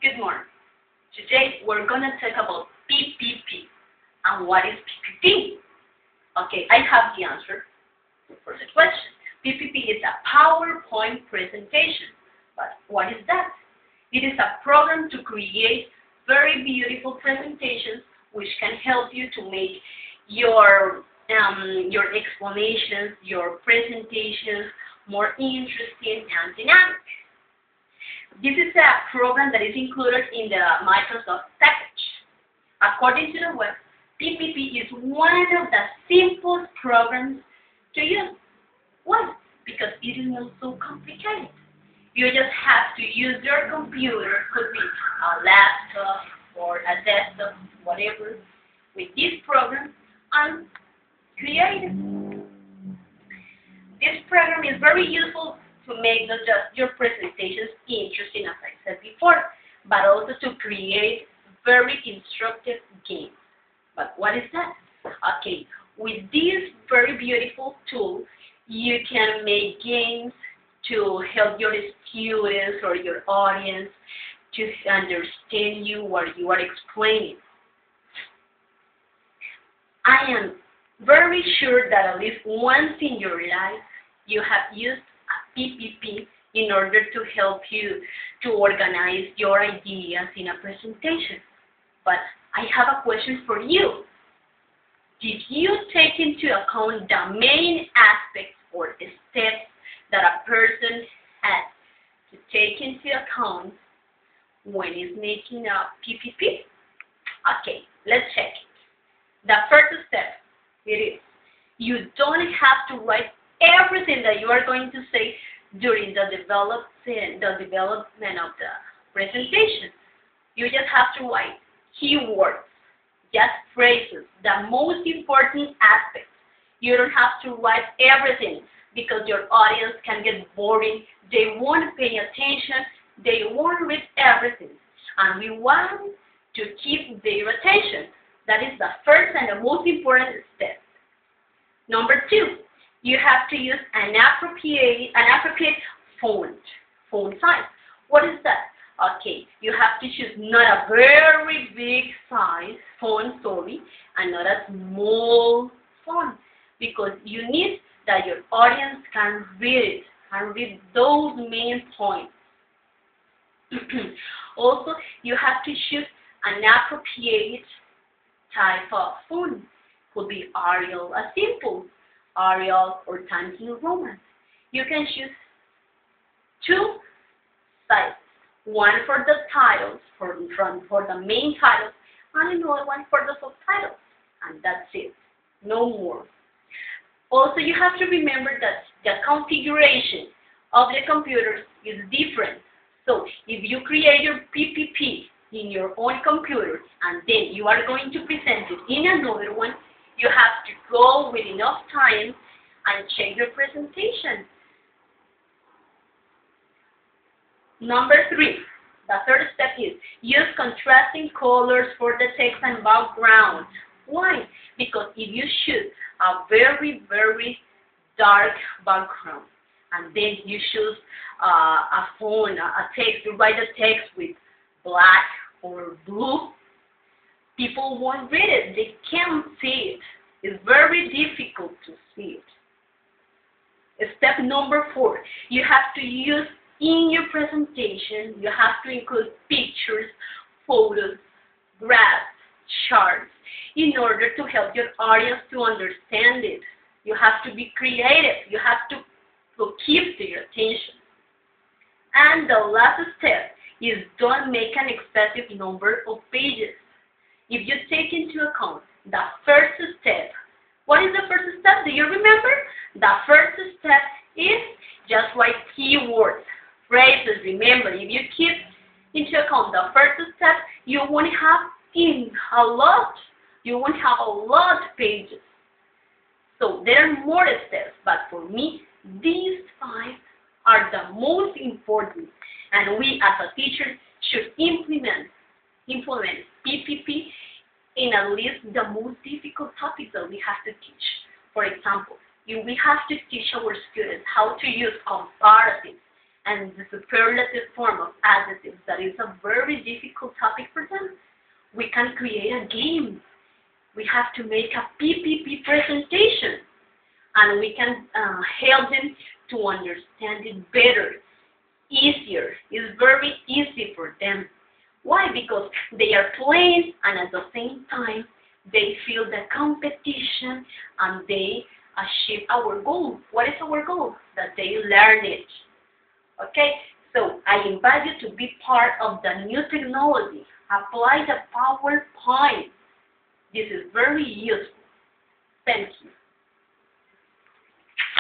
Good morning. Today we're going to talk about PPP. And what is PPP? Okay, I have the answer for the question. PPP is a PowerPoint presentation. But what is that? It is a program to create very beautiful presentations which can help you to make your explanations, your presentations more interesting and dynamic. This is a program that is included in the Microsoft package. According to the web, PPP is one of the simplest programs to use. Why? Because it is not so complicated. You just have to use your computer, could be a laptop or a desktop, whatever, with this program and create it. This program is very useful to make not just your presentations interesting, as I said before, but also to create very instructive games. But what is that? Okay, with this very beautiful tool, you can make games to help your students or your audience to understand you what you are explaining. I am very sure that at least once in your life you have used a PPP in order to help you to organize your ideas in a presentation. But I have a question for you. Did you take into account the main aspects or the steps that a person has to take into account when he's making a PPP? Okay, let's check it. The first step, it is, you don't have to write everything that you are going to say during the development of the presentation. You just have to write keywords, just phrases, the most important aspects. You don't have to write everything because your audience can get boring. They won't pay attention. They won't read everything. And we want to keep their attention. That is the first and the most important step. Number two, you have to use an appropriate font size. What is that? Okay, you have to choose not a very big size font, and not a small font, because you need that your audience can read it and read those main points. Also, you have to choose an appropriate type of font. Could be Arial, a simple Arial, or Times New Roman. You can choose two sizes. One for the titles, for the main titles, and another one for the subtitles. And that's it. No more. Also, you have to remember that the configuration of the computers is different. So, if you create your PPP in your own computer, and then you are going to present it in another one, you have to go with enough time and check your presentation. Number three, the third step is use contrasting colors for the text and background. Why? Because if you choose a very, very dark background, and then you choose a font, a text, you write the text with black or blue, people won't read it. They can't see it. It's very difficult to see it. Step number four, you have to use in your presentation, you have to include pictures, photos, graphs, charts, in order to help your audience to understand it. You have to be creative. You have to keep their attention. And the last step is don't make an excessive number of pages. If you take into account the first step, what is the first step? Do you remember? The first step is just write keywords, phrases. Remember, if you keep into account the first step, you won't have a lot of pages. So there are more steps, but for me, these 5 are the most important, and we as a teacher should implement PPP in at least the most difficult topics that we have to teach. For example, if we have to teach our students how to use comparatives and the superlative form of adjectives that is a very difficult topic for them, we can create a game. We have to make a PPP presentation, and we can help them to understand it better, easier. It's very easy for them. Why? Because they are playing, and at the same time, they feel the competition, and they achieve our goal. What is our goal? That they learn it. Okay? So I invite you to be part of the new technology. Apply the PowerPoint. This is very useful. Thank you.